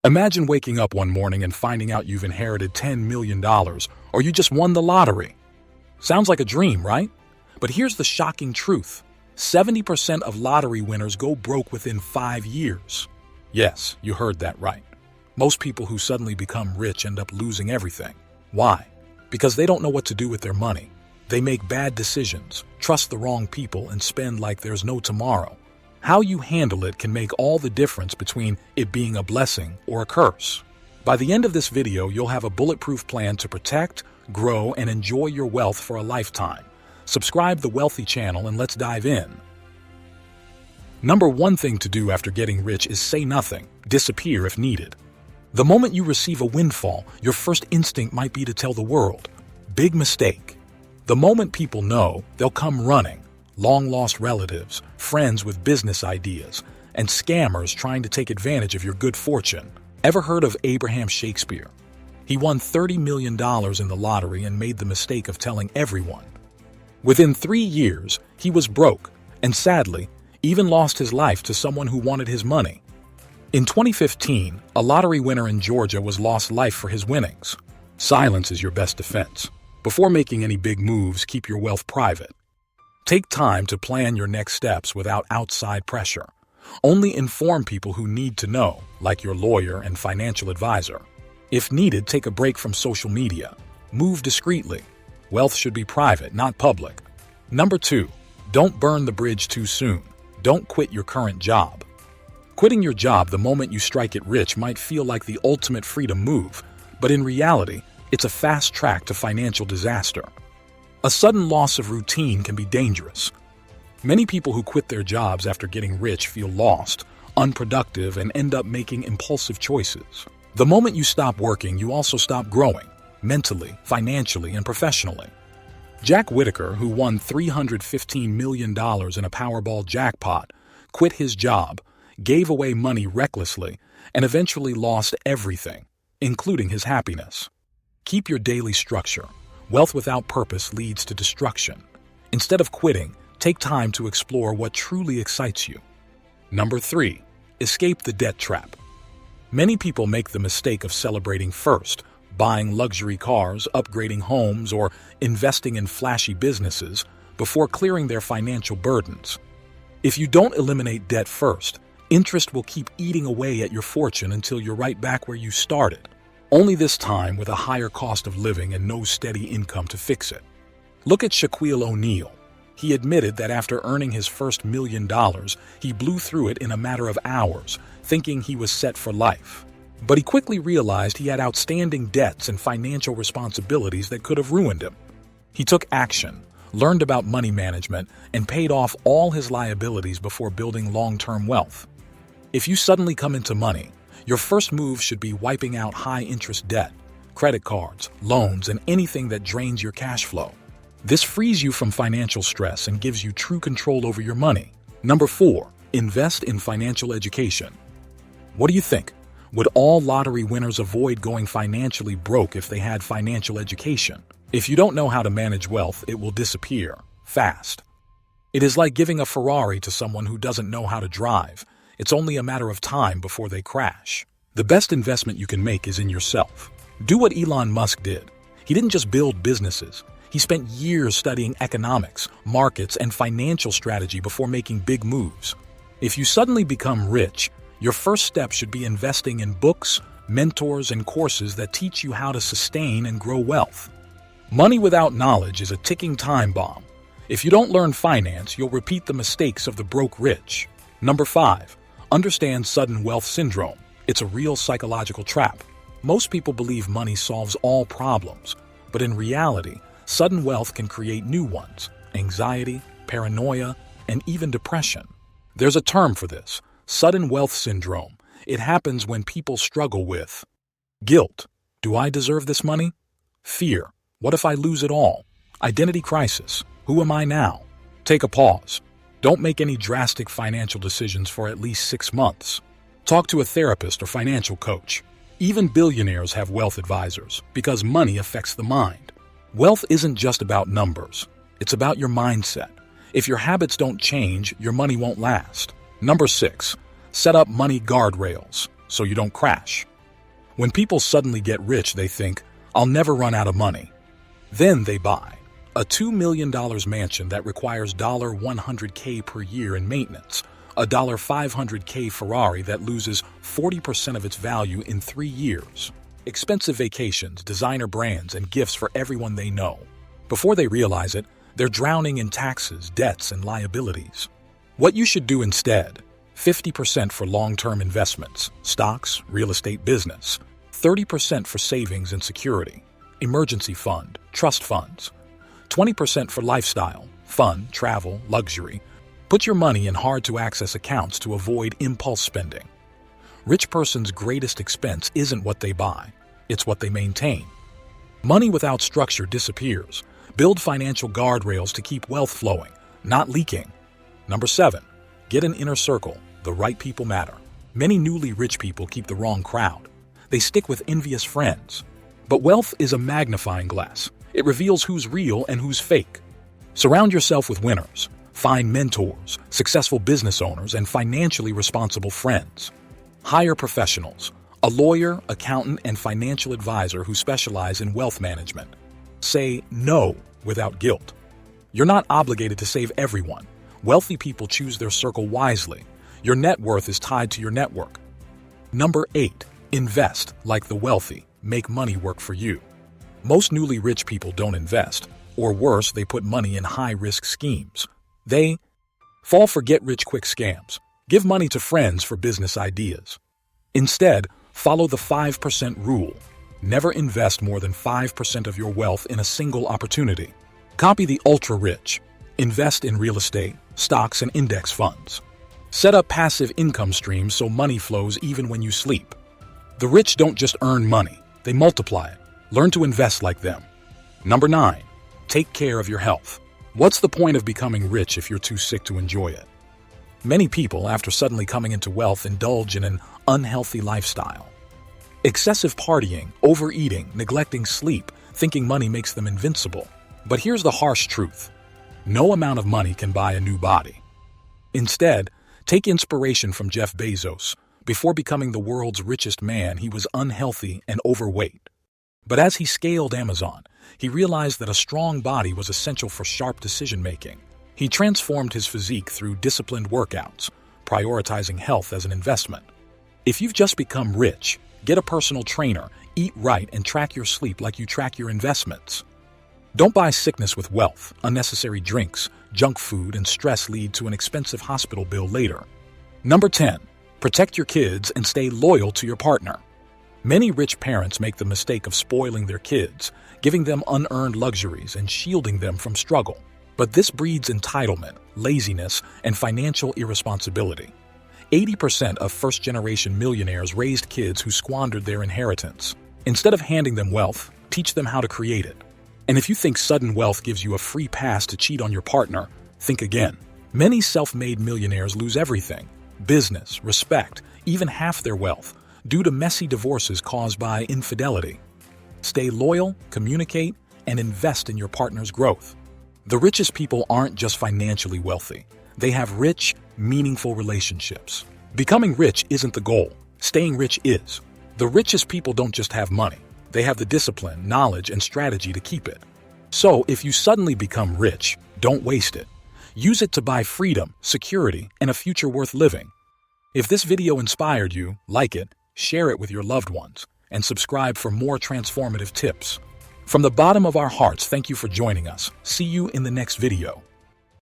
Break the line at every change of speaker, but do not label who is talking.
Imagine waking up one morning and finding out you've inherited $10 million or you just won the lottery. Sounds like a dream, right? But here's the shocking truth. 70% of lottery winners go broke within 5 years. Yes, you heard that right. Most people who suddenly become rich end up losing everything. Why? Because they don't know what to do with their money. They make bad decisions, trust the wrong people, and spend like there's no tomorrow. How you handle it can make all the difference between it being a blessing or a curse. By the end of this video, you'll have a bulletproof plan to protect, grow, and enjoy your wealth for a lifetime. Subscribe to the Wealthy channel and let's dive in. Number one thing to do after getting rich is say nothing, disappear if needed. The moment you receive a windfall, your first instinct might be to tell the world. Big mistake. The moment people know, they'll come running. Long-lost relatives, friends with business ideas, and scammers trying to take advantage of your good fortune. Ever heard of Abraham Shakespeare? He won $30 million in the lottery and made the mistake of telling everyone. Within 3 years, he was broke, and sadly, even lost his life to someone who wanted his money. In 2015, a lottery winner in Georgia was lost life for his winnings. Silence is your best defense. Before making any big moves, keep your wealth private. Take time to plan your next steps without outside pressure. Only inform people who need to know, like your lawyer and financial advisor. If needed, take a break from social media. Move discreetly. Wealth should be private, not public. Number 2, don't burn the bridge too soon. Don't quit your current job. Quitting your job the moment you strike it rich might feel like the ultimate freedom move, but in reality, it's a fast track to financial disaster. A sudden loss of routine can be dangerous. Many people who quit their jobs after getting rich feel lost, unproductive, and end up making impulsive choices. The moment you stop working, you also stop growing, mentally, financially, and professionally. Jack Whitaker, who won $315 million in a Powerball jackpot, quit his job, gave away money recklessly, and eventually lost everything, including his happiness. Keep your daily structure. Wealth without purpose leads to destruction. Instead of quitting, take time to explore what truly excites you. Number 3, escape the debt trap. Many people make the mistake of celebrating first, buying luxury cars, upgrading homes, or investing in flashy businesses before clearing their financial burdens. If you don't eliminate debt first, interest will keep eating away at your fortune until you're right back where you started. Only this time with a higher cost of living and no steady income to fix it. Look at Shaquille O'Neal. He admitted that after earning his first $1 million, he blew through it in a matter of hours, thinking he was set for life. But he quickly realized he had outstanding debts and financial responsibilities that could have ruined him. He took action, learned about money management, and paid off all his liabilities before building long-term wealth. If you suddenly come into money, your first move should be wiping out high-interest debt, credit cards, loans, and anything that drains your cash flow. This frees you from financial stress and gives you true control over your money. Number 4, invest in financial education. What do you think? Would all lottery winners avoid going financially broke if they had financial education? If you don't know how to manage wealth, it will disappear fast. It is like giving a Ferrari to someone who doesn't know how to drive. It's only a matter of time before they crash. The best investment you can make is in yourself. Do what Elon Musk did. He didn't just build businesses. He spent years studying economics, markets, and financial strategy before making big moves. If you suddenly become rich, your first step should be investing in books, mentors, and courses that teach you how to sustain and grow wealth. Money without knowledge is a ticking time bomb. If you don't learn finance, you'll repeat the mistakes of the broke rich. Number 5. Understand sudden wealth syndrome. It's a real psychological trap. Most people believe money solves all problems, but in reality, sudden wealth can create new ones: anxiety, paranoia, and even depression. There's a term for this: sudden wealth syndrome. It happens when people struggle with guilt. Do I deserve this money? Fear. What if I lose it all? Identity crisis. Who am I now? Take a pause. Don't make any drastic financial decisions for at least 6 months. Talk to a therapist or financial coach. Even billionaires have wealth advisors because money affects the mind. Wealth isn't just about numbers. It's about your mindset. If your habits don't change, your money won't last. Number 6, set up money guardrails so you don't crash. When people suddenly get rich, they think, I'll never run out of money. Then they buy a $2 million mansion that requires $100K per year in maintenance, a $500K Ferrari that loses 40% of its value in 3 years, expensive vacations, designer brands, and gifts for everyone they know. Before they realize it, they're drowning in taxes, debts, and liabilities. What you should do instead: 50% for long-term investments, stocks, real estate, business; 30% for savings and security, emergency fund, trust funds; 20% for lifestyle, fun, travel, luxury. Put your money in hard-to-access accounts to avoid impulse spending. Rich person's greatest expense isn't what they buy, it's what they maintain. Money without structure disappears. Build financial guardrails to keep wealth flowing, not leaking. Number 7, get an inner circle. The right people matter. Many newly rich people keep the wrong crowd. They stick with envious friends. But wealth is a magnifying glass. It reveals who's real and who's fake. Surround yourself with winners. Find mentors, successful business owners, and financially responsible friends. Hire professionals, a lawyer, accountant, and financial advisor who specialize in wealth management. Say no without guilt. You're not obligated to save everyone. Wealthy people choose their circle wisely. Your net worth is tied to your network. Number 8, invest like the wealthy. Make money work for you. Most newly rich people don't invest, or worse, they put money in high-risk schemes. They fall for get-rich-quick scams. Give money to friends for business ideas. Instead, follow the 5% rule. Never invest more than 5% of your wealth in a single opportunity. Copy the ultra-rich. Invest in real estate, stocks, and index funds. Set up passive income streams so money flows even when you sleep. The rich don't just earn money, they multiply it. Learn to invest like them. Number 9, take care of your health. What's the point of becoming rich if you're too sick to enjoy it? Many people, after suddenly coming into wealth, indulge in an unhealthy lifestyle. Excessive partying, overeating, neglecting sleep, thinking money makes them invincible. But here's the harsh truth. No amount of money can buy a new body. Instead, take inspiration from Jeff Bezos. Before becoming the world's richest man, he was unhealthy and overweight. But as he scaled Amazon, he realized that a strong body was essential for sharp decision-making. He transformed his physique through disciplined workouts, prioritizing health as an investment. If you've just become rich, get a personal trainer, eat right, and track your sleep like you track your investments. Don't buy sickness with wealth. Unnecessary drinks, junk food, and stress lead to an expensive hospital bill later. Number 10, protect your kids and stay loyal to your partner. Many rich parents make the mistake of spoiling their kids, giving them unearned luxuries and shielding them from struggle. But this breeds entitlement, laziness, and financial irresponsibility. 80% of first-generation millionaires raised kids who squandered their inheritance. Instead of handing them wealth, teach them how to create it. And if you think sudden wealth gives you a free pass to cheat on your partner, think again. Many self-made millionaires lose everything: business, respect, even half their wealth, due to messy divorces caused by infidelity. Stay loyal, communicate, and invest in your partner's growth. The richest people aren't just financially wealthy. They have rich, meaningful relationships. Becoming rich isn't the goal. Staying rich is. The richest people don't just have money. They have the discipline, knowledge, and strategy to keep it. So, if you suddenly become rich, don't waste it. Use it to buy freedom, security, and a future worth living. If this video inspired you, like it, share it with your loved ones, and subscribe for more transformative tips. From the bottom of our hearts, thank you for joining us. See you in the next video.